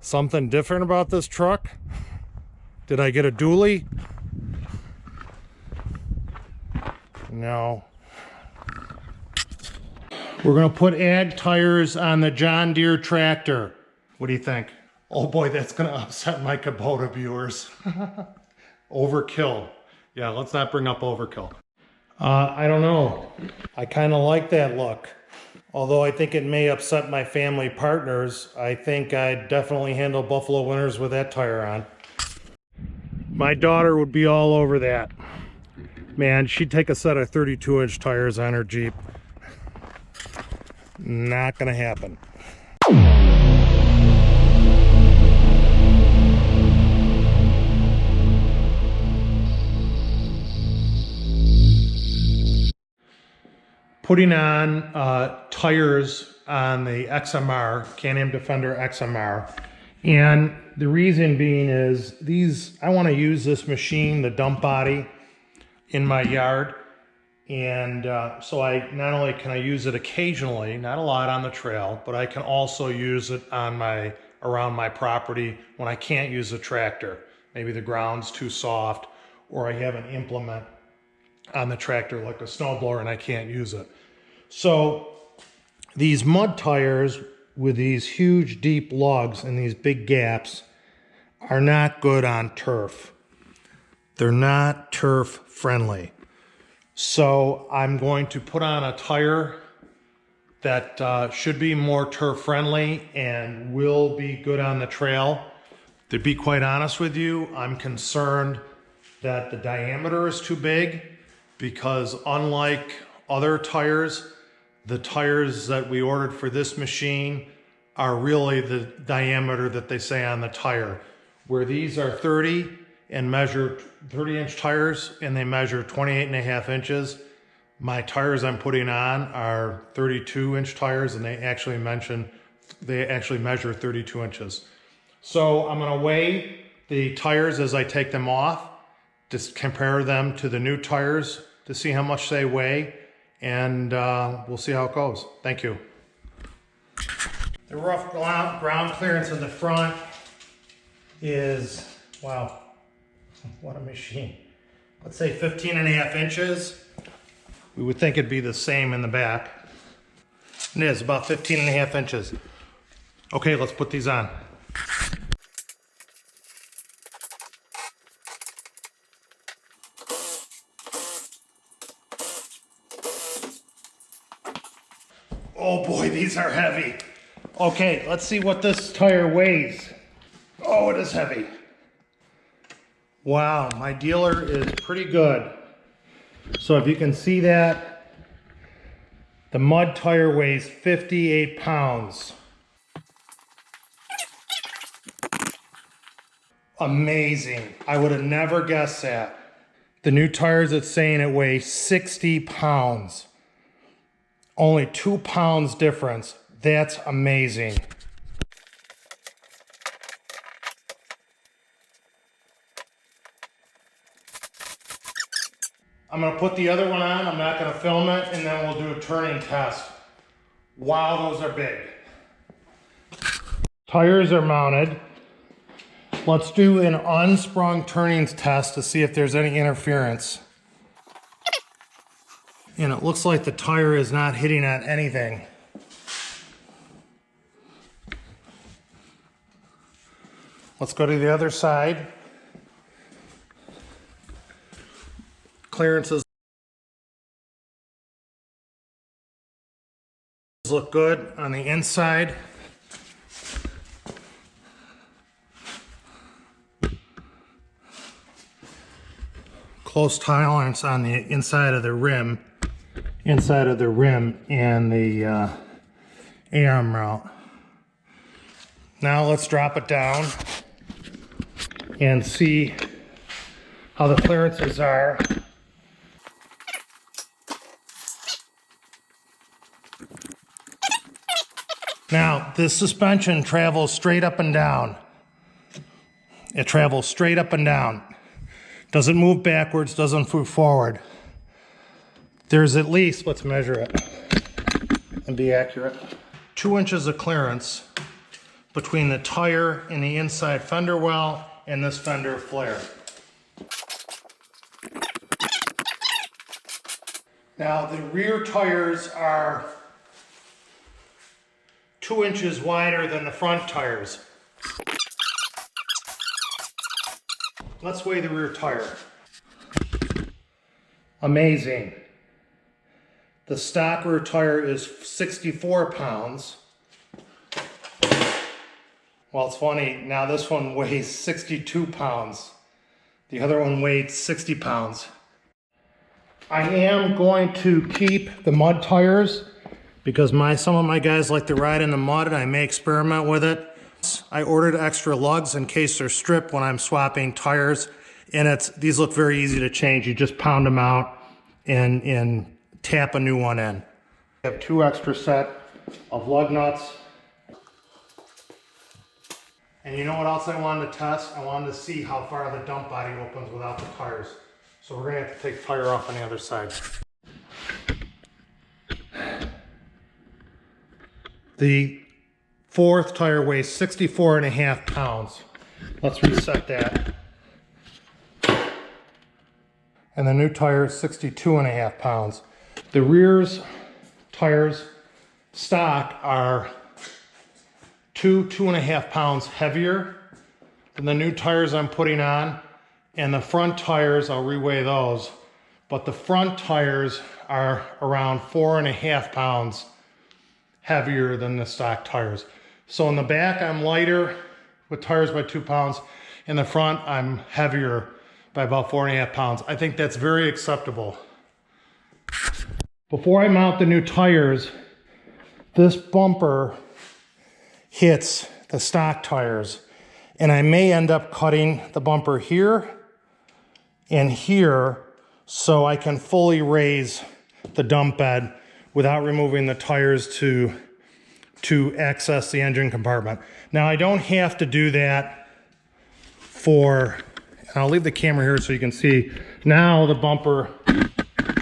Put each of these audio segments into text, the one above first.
Something different about this truck? Did I get a dually? No. We're gonna put ag tires on the John Deere tractor. What do you think? Oh boy, that's gonna upset my Kubota viewers. Overkill. Yeah, let's not bring up overkill. I don't know. I kind of like that look. Although I think it may upset my family partners, I think I'd definitely handle Buffalo Winters with that tire on. My daughter would be all over that. Man, she'd take a set of 32-inch tires on her Jeep. Not gonna happen. Putting on tires on the XMR, Can Am Defender XMR. And the reason being is I want to use this machine, the dump body, in my yard. And so not only can I use it occasionally, not a lot on the trail, but I can also use it around my property when I can't use a tractor. Maybe the ground's too soft, or I have an implement on the tractor like a snowblower and I can't use it. So these mud tires with these huge deep lugs and these big gaps are not good on turf. They're not turf friendly. So I'm going to put on a tire that should be more turf friendly and will be good on the trail. To be quite honest with you, I'm concerned that the diameter is too big, because unlike other tires, the tires that we ordered for this machine are really the diameter that they say on the tire. Where these are 30 and measure 30-inch tires and they measure 28.5 inches, my tires I'm putting on are 32-inch tires and they actually measure 32 inches. So I'm gonna weigh the tires as I take them off, just compare them to the new tires to see how much they weigh, and we'll see how it goes. Thank you. The rough ground clearance in the front is, wow, what a machine. Let's say 15.5 inches. We would think it'd be the same in the back. It is about 15.5 inches. Okay, let's put these on. Oh boy, these are heavy. Okay, let's see what this tire weighs. Oh, it is heavy. Wow, my dealer is pretty good. So if you can see that, the mud tire weighs 58 pounds. Amazing. I would have never guessed that. The new tires, it's saying it weighs 60 pounds. Only 2 pounds difference. That's amazing. I'm gonna put the other one on. I'm not gonna film it, and then we'll do a turning test. Wow, those are big. Tires are mounted. Let's do an unsprung turnings test to see if there's any interference. And it looks like the tire is not hitting on anything. Let's go to the other side. Clearances look good on the inside. Close tolerance on the inside of the rim and the arm mount. Now let's drop it down and see how the clearances are. Now, this suspension travels straight up and down. It travels straight up and down. Doesn't move backwards, doesn't move forward. There's at least, let's measure it and be accurate, 2 inches of clearance between the tire and the inside fender well and this fender flare. Now the rear tires are 2 inches wider than the front tires. Let's weigh the rear tire. Amazing. The stock rear tire is 64 pounds. Well, it's funny, now this one weighs 62 pounds. The other one weighed 60 pounds. I am going to keep the mud tires because some of my guys like to ride in the mud and I may experiment with it. I ordered extra lugs in case they're stripped when I'm swapping tires, and these look very easy to change. You just pound them out and tap a new one in. I have 2 extra set of lug nuts. And you know what else I wanted to test? I wanted to see how far the dump body opens without the tires. So we're gonna have to take the tire off on the other side. The fourth tire weighs 64.5 pounds. Let's reset that. And the new tire is 62.5 pounds. The rear's tires stock are 2.5 pounds heavier than the new tires I'm putting on. And the front tires, I'll reweigh those, but the front tires are around 4.5 pounds heavier than the stock tires. So in the back, I'm lighter with tires by 2 pounds. In the front, I'm heavier by about 4.5 pounds. I think that's very acceptable. Before I mount the new tires, this bumper hits the stock tires, and I may end up cutting the bumper here and here so I can fully raise the dump bed without removing the tires to access the engine compartment. Now I don't have to do that and I'll leave the camera here so you can see. Now the bumper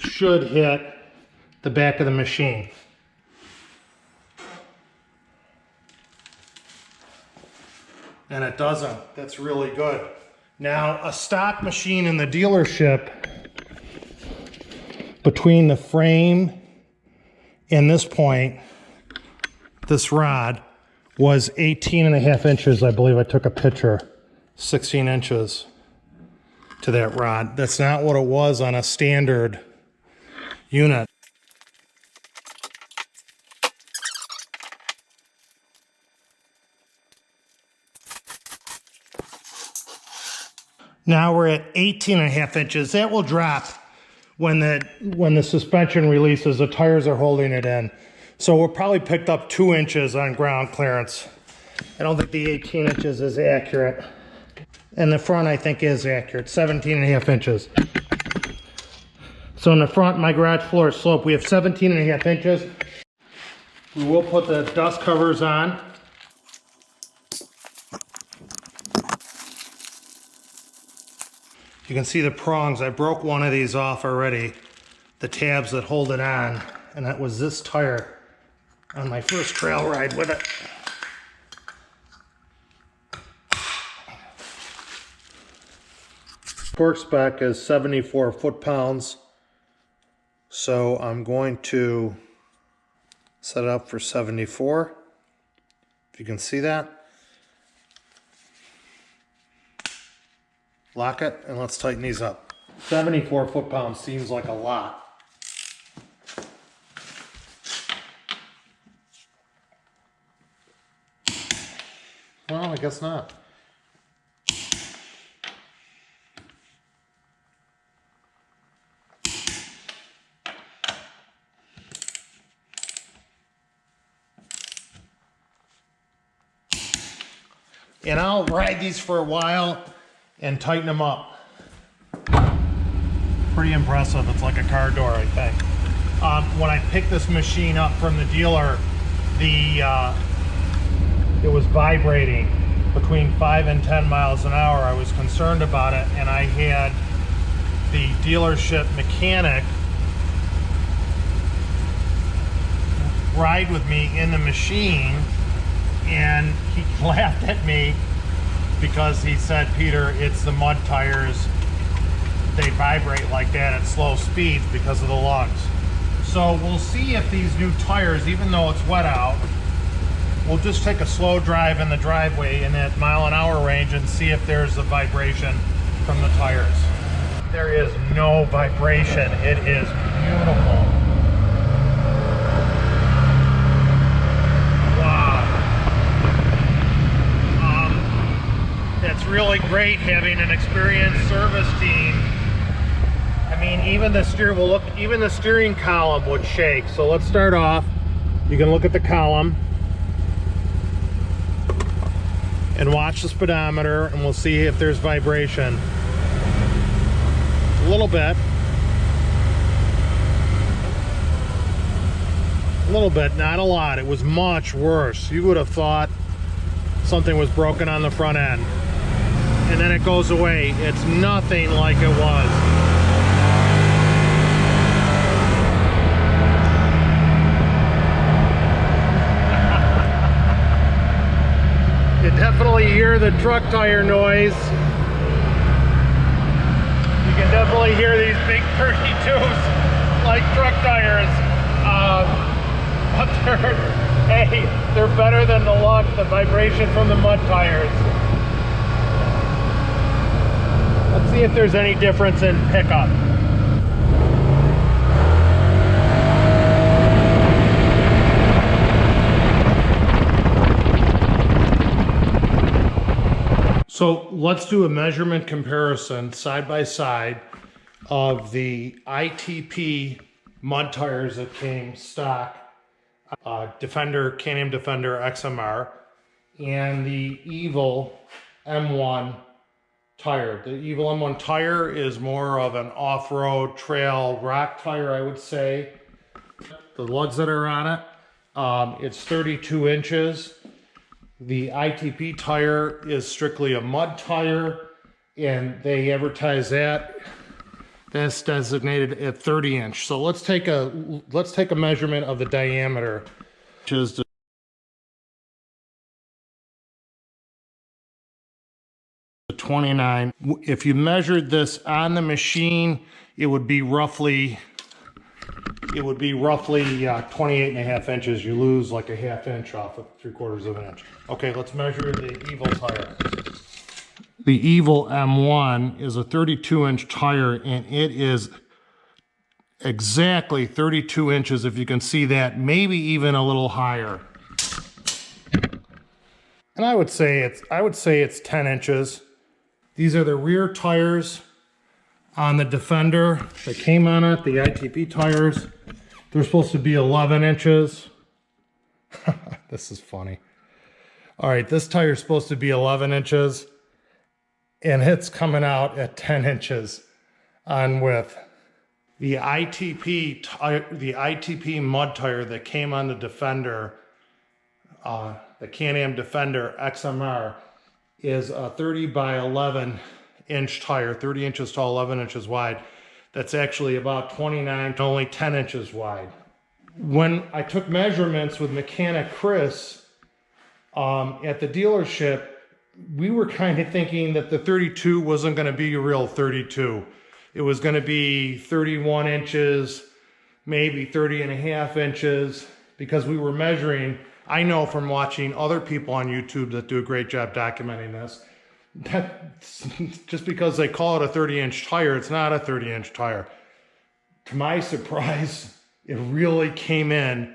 should hit the back of the machine. And it doesn't. That's really good. Now, a stock machine in the dealership, between the frame and this point, this rod was 18.5 inches. I believe I took a picture. 16 inches to that rod. That's not what it was on a standard unit. Now we're at 18.5 inches. That will drop when the suspension releases. The tires are holding it in. So we'll probably picked up 2 inches on ground clearance. I don't think the 18 inches is accurate. And the front, I think, is accurate, 17.5 inches. So in the front, my garage floor slope, we have 17.5 inches. We will put the dust covers on. You can see the prongs. I broke one of these off already, the tabs that hold it on, and that was this tire on my first trail ride with it. Torque spec is 74 foot-pounds, so I'm going to set it up for 74, if you can see that. Lock it, and let's tighten these up. 74 foot-pounds seems like a lot. Well, I guess not. And I'll ride these for a while and tighten them up. Pretty impressive. It's like a car door, I think. When I picked this machine up from the dealer, it was vibrating between 5 and 10 miles an hour. I was concerned about it, and I had the dealership mechanic ride with me in the machine, and he laughed at me because he said, Peter, it's the mud tires. They vibrate like that at slow speeds because of the lugs. So we'll see if these new tires, even though it's wet out, we'll just take a slow drive in the driveway in that mile-an-hour range and see if there's a vibration from the tires. There is no vibration. It is beautiful. Wow. It's really great having an experienced service team. I mean, even the steering column would shake. So let's start off. You can look at the column and watch the speedometer, and we'll see if there's vibration. A little bit. A little bit, not a lot. It was much worse. You would have thought something was broken on the front end. And then it goes away. It's nothing like it was. You definitely hear the truck tire noise. You can definitely hear these big 32s like truck tires. But they're better than the lug, the vibration from the mud tires. Let's see if there's any difference in pickup. So let's do a measurement comparison side by side of the ITP mud tires that came stock, Defender, Can Am Defender XMR, and the Evil M1 tire. The Evil M1 tire is more of an off-road trail rock tire, I would say. The lugs that are on it, it's 32 inches. The ITP tire is strictly a mud tire, and they advertise that. That's designated at 30 inch. So let's take a measurement of the diameter, which is the 29. If you measured this on the machine, it would be roughly 28.5 inches. You lose like a half inch off of 3/4 of an inch. Okay, let's measure the Evil tire. The Evil M1 is a 32 inch tire, and it is exactly 32 inches, if you can see that, maybe even a little higher. And I would say it's 10 inches. These are the rear tires on the Defender that came on it, the ITP tires. They're supposed to be 11 inches. This is funny. All right, this tire is supposed to be 11 inches, and it's coming out at 10 inches on width. The ITP mud tire that came on the Defender, the Can Am Defender XMR, is a 30 by 11 inch tire, 30 inches tall, 11 inches wide. That's actually about 29 to only 10 inches wide. When I took measurements with mechanic Chris at the dealership, we were kind of thinking that the 32 wasn't going to be a real 32. It was going to be 31 inches, maybe 30.5 inches, because we were measuring. I know from watching other people on YouTube that do a great job documenting this, that just because they call it a 30-inch tire, it's not a 30-inch tire. To my surprise, it really came in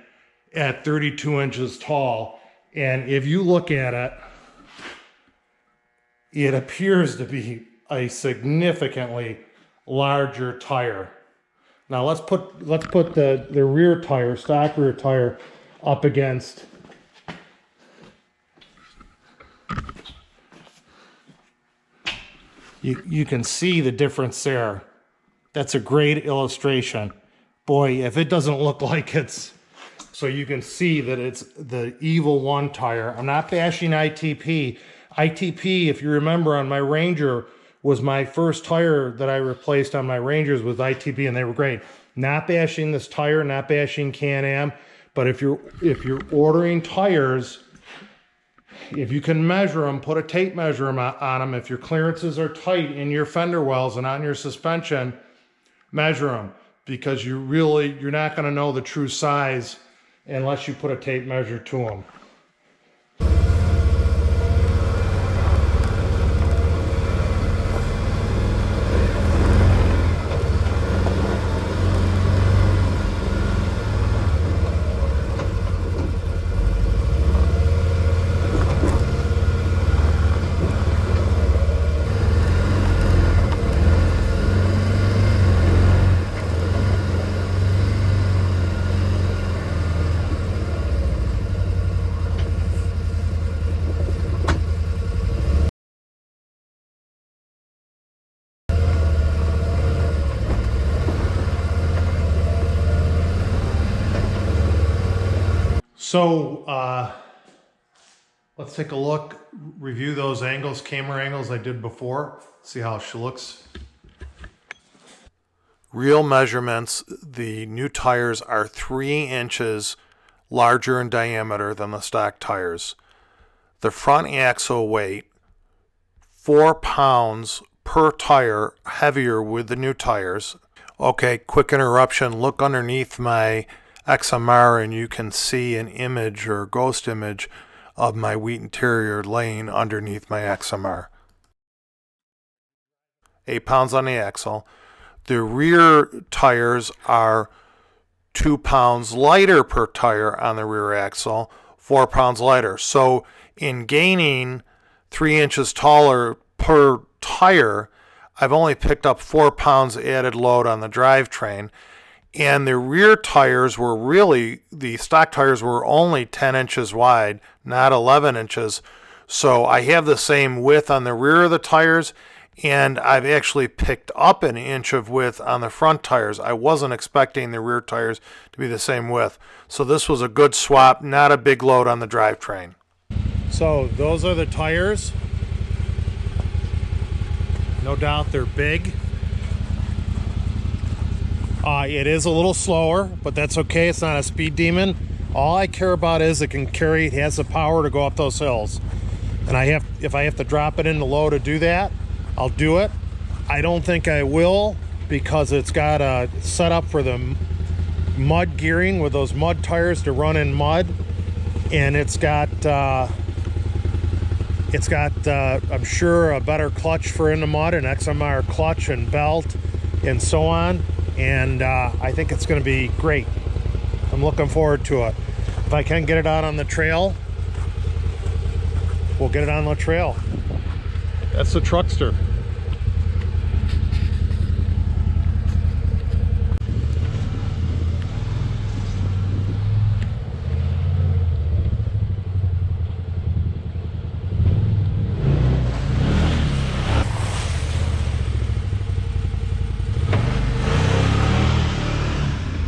at 32 inches tall. And if you look at it, it appears to be a significantly larger tire. Now let's put the rear tire, stock rear tire, up against you can see the difference there. That's a great illustration. Boy, if it doesn't look like it's... So you can see that it's the Evil 1 tire. I'm not bashing ITP. ITP, if you remember, on my Ranger, was my first tire that I replaced on my Rangers with ITP, and they were great. Not bashing this tire, not bashing Can Am, but if you're ordering tires, If you can measure them, put a tape measure on them. If your clearances are tight in your fender wells and on your suspension, measure them, because you're not going to know the true size unless you put a tape measure to them. So let's take a look, review those angles, camera angles I did before, see how she looks. Real measurements, the new tires are 3 inches larger in diameter than the stock tires. The front axle weight, 4 pounds per tire heavier with the new tires. Okay, quick interruption, look underneath my XMR and you can see an image or ghost image of my Wheaton Terrier laying underneath my XMR. 8 pounds on the axle. The rear tires are 2 pounds lighter per tire on the rear axle, 4 pounds lighter. So in gaining 3 inches taller per tire, I've only picked up 4 pounds added load on the drivetrain. And the rear tires were the stock tires were only 10 inches wide, not 11 inches. So I have the same width on the rear of the tires, and I've actually picked up an inch of width on the front tires. I wasn't expecting the rear tires to be the same width. So this was a good swap, not a big load on the drivetrain. So those are the tires. No doubt they're big. It is a little slower, but that's okay. It's not a speed demon. All I care about is it has the power to go up those hills. And if I have to drop it in the low to do that, I'll do it. I don't think I will, because it's got a setup for the mud gearing with those mud tires to run in mud. And it's got I'm sure a better clutch for in the mud, an XMR clutch and belt and so on. And I think it's going to be great. I'm looking forward to it. If I can get it out on the trail, we'll get it on the trail. That's the Truckster.